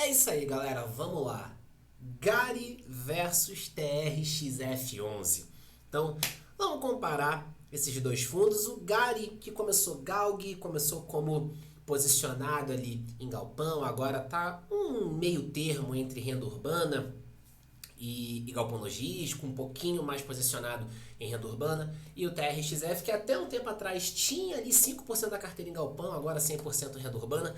É isso aí, galera. Vamos lá. GARI versus TRXF11. Então, vamos comparar esses dois fundos. O GARI, que começou GALG, começou como posicionado ali em galpão, agora está um meio termo entre renda urbana e galpão logístico, um pouquinho mais posicionado em renda urbana, e o TRXF, que até um tempo atrás tinha ali 5% da carteira em galpão, agora 100% em renda urbana.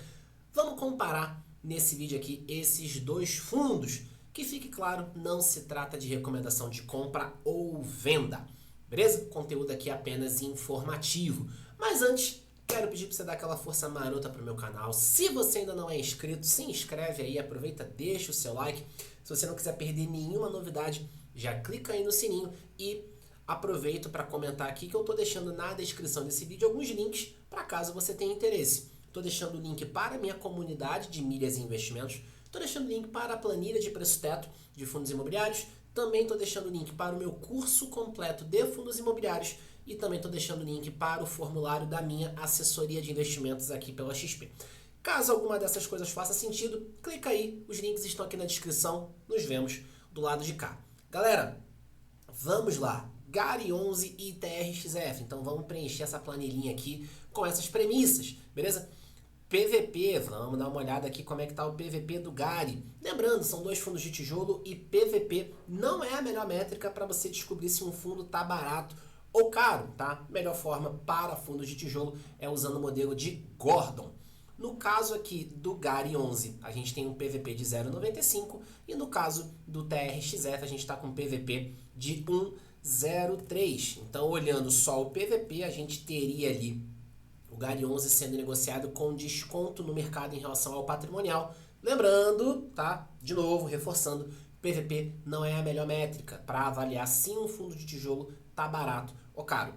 Vamos comparar nesse vídeo aqui esses dois fundos, que fique claro, não se trata de recomendação de compra ou venda, beleza? Conteúdo aqui apenas informativo. Mas antes, quero pedir para você dar aquela força marota para o meu canal. Se você ainda não é inscrito, se inscreve aí, aproveita, deixa o seu like. Se você não quiser perder nenhuma novidade, já clica aí no sininho e aproveito para comentar aqui que eu estou deixando na descrição desse vídeo alguns links para caso você tenha interesse. Estou deixando o link para a minha comunidade de milhas e investimentos, estou deixando o link para a planilha de preço-teto de fundos imobiliários, também estou deixando o link para o meu curso completo de fundos imobiliários e também estou deixando o link para o formulário da minha assessoria de investimentos aqui pela XP. Caso alguma dessas coisas faça sentido, clica aí, os links estão aqui na descrição, nos vemos do lado de cá. Galera, vamos lá, GARI 11 e TRXF, então vamos preencher essa planilhinha aqui com essas premissas, beleza? PVP, vamos dar uma olhada aqui como é que está o PVP do GARI. Lembrando, são dois fundos de tijolo e PVP não é a melhor métrica para você descobrir se um fundo está barato ou caro, tá? Melhor forma para fundos de tijolo é usando o modelo de Gordon. No caso aqui do GARI 11, a gente tem um PVP de 0,95 e no caso do TRXF a gente está com um PVP de 1,03. Então, olhando só o PVP, a gente teria ali o GARI 11 sendo negociado com desconto no mercado em relação ao patrimonial. Lembrando, tá? De novo, reforçando, PVP não é a melhor métrica para avaliar se um fundo de tijolo está barato ou caro.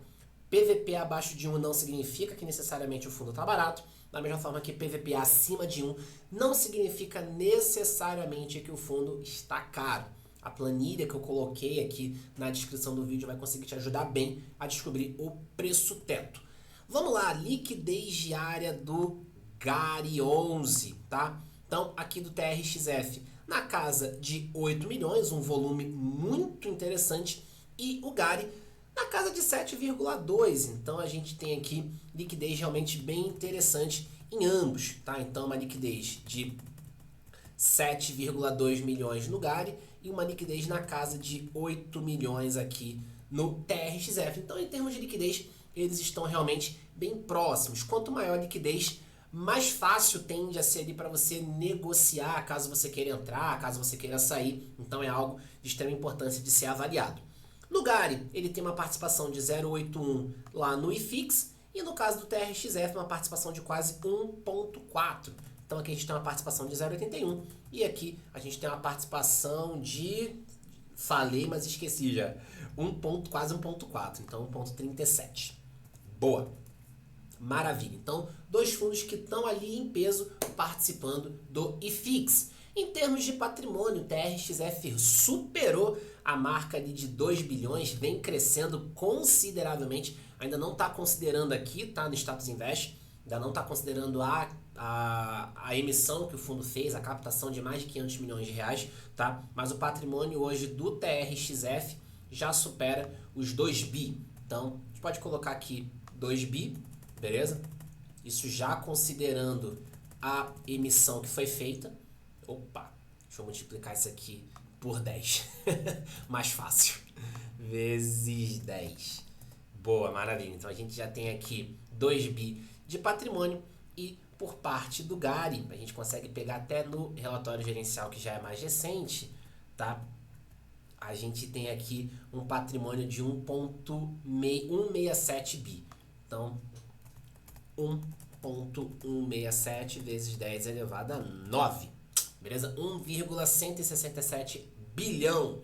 PVP abaixo de 1 não significa que necessariamente o fundo está barato, da mesma forma que PVP acima de 1 não significa necessariamente que o fundo está caro. A planilha que eu coloquei aqui na descrição do vídeo vai conseguir te ajudar bem a descobrir o preço teto. Vamos lá, liquidez diária do GARI 11, tá? Então, aqui do TRXF, na casa de 8 milhões, um volume muito interessante, e o GARI na casa de 7,2. Então, a gente tem aqui liquidez realmente bem interessante em ambos, tá? Então, uma liquidez de 7,2 milhões no GARI e uma liquidez na casa de 8 milhões aqui no TRXF. Então, em termos de liquidez, eles estão realmente bem próximos. Quanto maior a liquidez, mais fácil tende a ser ali para você negociar, caso você queira entrar, caso você queira sair. Então é algo de extrema importância de ser avaliado. No GARI, ele tem uma participação de 0,81 lá no IFIX e no caso do TRXF uma participação de quase 1,4. Então aqui a gente tem uma participação de 0,81 e aqui a gente tem uma participação de... Falei, mas esqueci já. Quase 1,4, então 1,37. Boa. Maravilha. Então, dois fundos que estão ali em peso participando do IFIX. Em termos de patrimônio, o TRXF superou a marca ali de 2 bilhões, vem crescendo consideravelmente. Ainda não está considerando aqui, tá, no Status Invest, ainda não está considerando a emissão que o fundo fez, a captação de mais de 500 milhões de reais, tá? Mas o patrimônio hoje do TRXF já supera os 2 bi. Então, a gente pode colocar aqui 2 bi, beleza? Isso já considerando a emissão que foi feita. Opa, deixa eu multiplicar isso aqui por 10. Mais fácil. Vezes 10. Boa, maravilha. Então a gente já tem aqui 2 bi de patrimônio e por parte do GARI, a gente consegue pegar até no relatório gerencial que já é mais recente, tá? A gente tem aqui um patrimônio de 1,167 bi. Então, 1,167 vezes 10 elevado a 9. Beleza? 1,167 bilhão.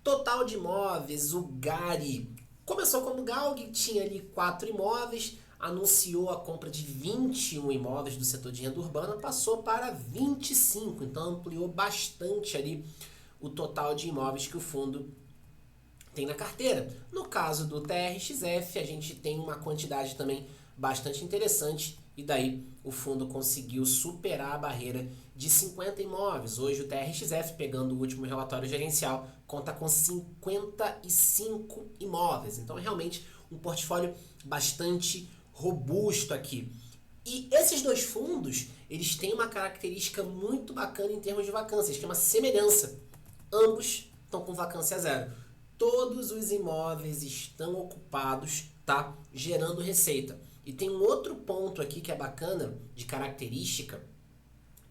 Total de imóveis, o GARI começou como GALG, tinha ali 4 imóveis, anunciou a compra de 21 imóveis do setor de renda urbana, passou para 25, então ampliou bastante ali o total de imóveis que o fundo tem na carteira. No caso do TRXF, a gente tem uma quantidade também bastante interessante e daí o fundo conseguiu superar a barreira de 50 imóveis. Hoje o TRXF, pegando o último relatório gerencial, conta com 55 imóveis. Então é realmente um portfólio bastante robusto aqui. E esses dois fundos, eles têm uma característica muito bacana em termos de vacâncias, que é uma semelhança. Ambos estão com vacância zero. Todos os imóveis estão ocupados, tá? Gerando receita. E tem um outro ponto aqui que é bacana de característica,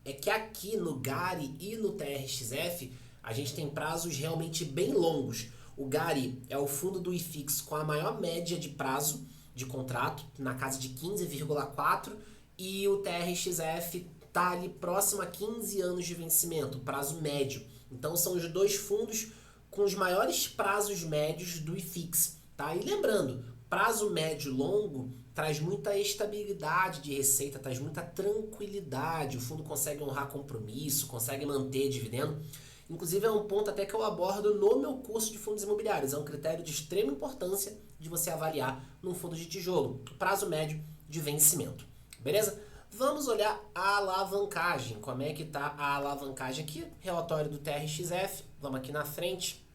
é que aqui no GARI e no TRXF a gente tem prazos realmente bem longos. O GARI é o fundo do IFIX com a maior média de prazo de contrato, na casa de 15,4, e o TRXF está ali próximo a 15 anos de vencimento, prazo médio. Então são os dois fundos com os maiores prazos médios do IFIX. Tá? E lembrando, prazo médio longo traz muita estabilidade de receita, traz muita tranquilidade, o fundo consegue honrar compromisso, consegue manter dividendo. Inclusive é um ponto até que eu abordo no meu curso de fundos imobiliários, é um critério de extrema importância de você avaliar num fundo de tijolo, o prazo médio de vencimento, beleza? Vamos olhar a alavancagem, como é que está a alavancagem aqui, relatório do TRXF, vamos aqui na frente,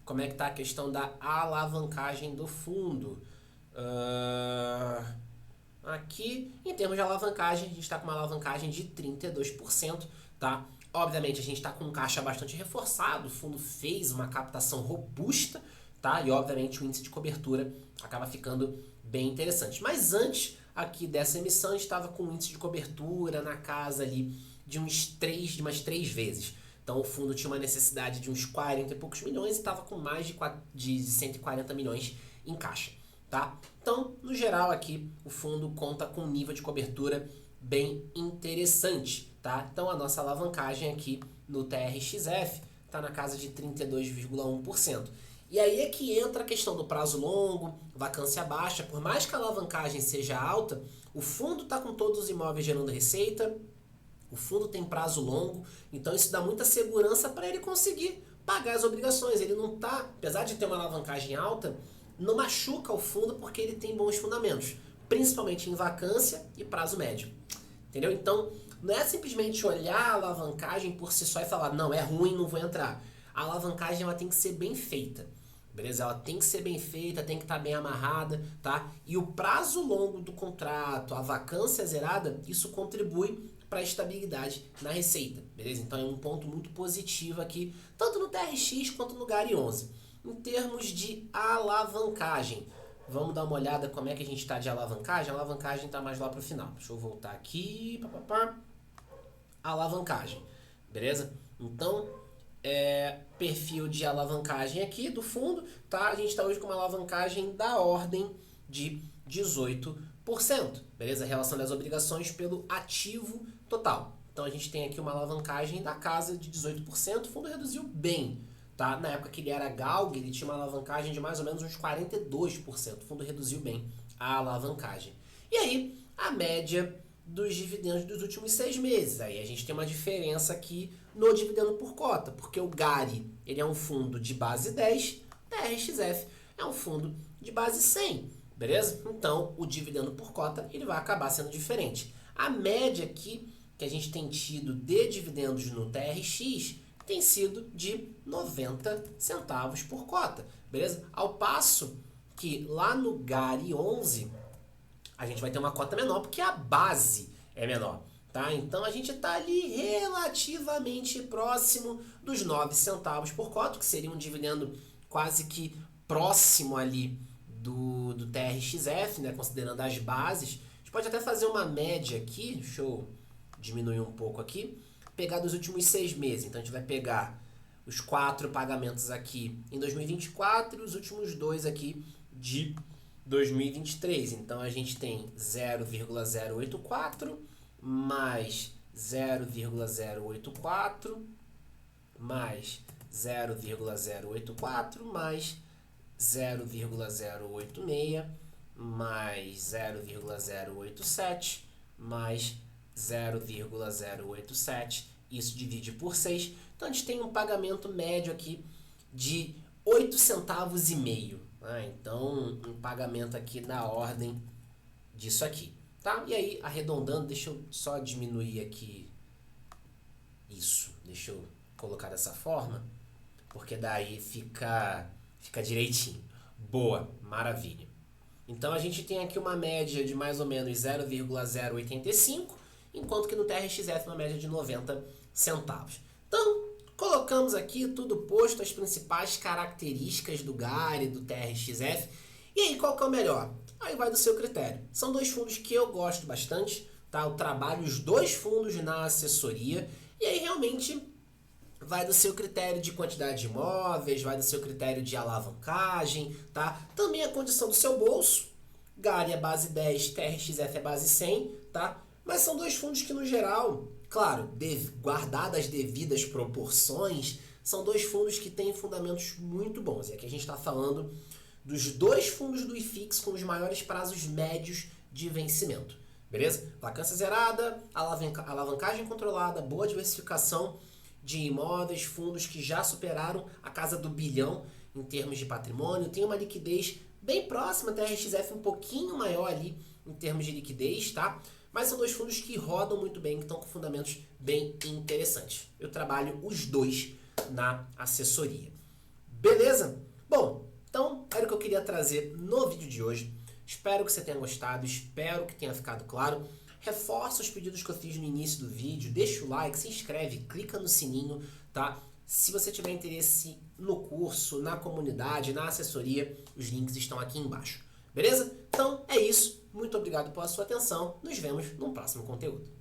como é que está a questão da alavancagem do fundo. Aqui, em termos de alavancagem, a gente está com uma alavancagem de 32%, tá? Obviamente, a gente está com um caixa bastante reforçado, o fundo fez uma captação robusta, tá? E, obviamente, o índice de cobertura acaba ficando bem interessante. Mas antes aqui dessa emissão, a gente estava com um índice de cobertura na casa ali de umas 3 vezes. Então, o fundo tinha uma necessidade de uns 40 e poucos milhões e estava com mais de 140 milhões em caixa. Tá? Então, no geral aqui, o fundo conta com um nível de cobertura bem interessante. Tá? Então, a nossa alavancagem aqui no TRXF está na casa de 32,1%. E aí é que entra a questão do prazo longo, vacância baixa. Por mais que a alavancagem seja alta, o fundo está com todos os imóveis gerando receita, o fundo tem prazo longo, então isso dá muita segurança para ele conseguir pagar as obrigações. Ele não está, apesar de ter uma alavancagem alta, não machuca o fundo porque ele tem bons fundamentos, principalmente em vacância e prazo médio. Entendeu? Então, não é simplesmente olhar a alavancagem por si só e falar, não, é ruim, não vou entrar. A alavancagem ela tem que ser bem feita, beleza? Ela tem que ser bem feita, tem que estar bem amarrada, tá? E o prazo longo do contrato, a vacância zerada, isso contribui para a estabilidade na receita, beleza? Então é um ponto muito positivo aqui, tanto no TRX quanto no GARI 11. Em termos de alavancagem, vamos dar uma olhada como é que a gente está de alavancagem. A alavancagem está mais lá para o final. Deixa eu voltar aqui. Alavancagem, beleza? Então, perfil de alavancagem aqui do fundo, tá? A gente está hoje com uma alavancagem da ordem de 18%, beleza? A relação das obrigações pelo ativo total. Então, a gente tem aqui uma alavancagem da casa de 18%. O fundo reduziu bem. Tá? Na época que ele era GALG, ele tinha uma alavancagem de mais ou menos uns 42%. O fundo reduziu bem a alavancagem. E aí, a média dos dividendos dos últimos 6 meses. Aí a gente tem uma diferença aqui no dividendo por cota, porque o GARI ele é um fundo de base 10, o TRXF é um fundo de base 100, beleza? Então, o dividendo por cota ele vai acabar sendo diferente. A média aqui que a gente tem tido de dividendos no TRX tem sido de 90 centavos por cota, beleza? Ao passo que lá no GARI 11, a gente vai ter uma cota menor, porque a base é menor, tá? Então, a gente está ali relativamente próximo dos 9 centavos por cota, que seria um dividendo quase que próximo ali do TRXF, né? Considerando as bases. A gente pode até fazer uma média aqui, deixa eu diminuir um pouco aqui, pegar dos últimos 6 meses. Então, a gente vai pegar os 4 pagamentos aqui em 2024 e os últimos 2 aqui de 2023. Então, a gente tem 0,084 mais 0,084 mais 0,084 mais 0,086 mais 0,087 mais 0,087, isso divide por 6, então a gente tem um pagamento médio aqui de 8 centavos e meio, né? Então um pagamento aqui na ordem disso aqui, tá? E aí, arredondando, deixa eu só diminuir aqui isso. Deixa eu colocar dessa forma, porque daí fica direitinho. Boa, maravilha. Então a gente tem aqui uma média de mais ou menos 0,085, enquanto que no TRXF uma média de 90 centavos. Então, colocamos aqui tudo posto, as principais características do GARI, do TRXF. E aí, qual que é o melhor? Aí vai do seu critério. São dois fundos que eu gosto bastante, tá? Eu trabalho os dois fundos na assessoria e aí realmente vai do seu critério de quantidade de imóveis, vai do seu critério de alavancagem, tá? Também a condição do seu bolso. GARI é base 10, TRXF é base 100, tá? Mas são dois fundos que no geral, claro, guardadas as devidas proporções, são dois fundos que têm fundamentos muito bons. E aqui a gente está falando dos dois fundos do IFIX com os maiores prazos médios de vencimento. Beleza? Vacância zerada, alavancagem controlada, boa diversificação de imóveis, fundos que já superaram a casa do bilhão em termos de patrimônio, tem uma liquidez bem próxima, TRXF um pouquinho maior ali em termos de liquidez, tá? Mas são dois fundos que rodam muito bem, que estão com fundamentos bem interessantes. Eu trabalho os dois na assessoria. Beleza? Bom, então era o que eu queria trazer no vídeo de hoje. Espero que você tenha gostado, espero que tenha ficado claro. Reforça os pedidos que eu fiz no início do vídeo, deixa o like, se inscreve, clica no sininho, tá? Se você tiver interesse no curso, na comunidade, na assessoria, os links estão aqui embaixo. Beleza? Então é isso. Muito obrigado pela sua atenção. Nos vemos no próximo conteúdo.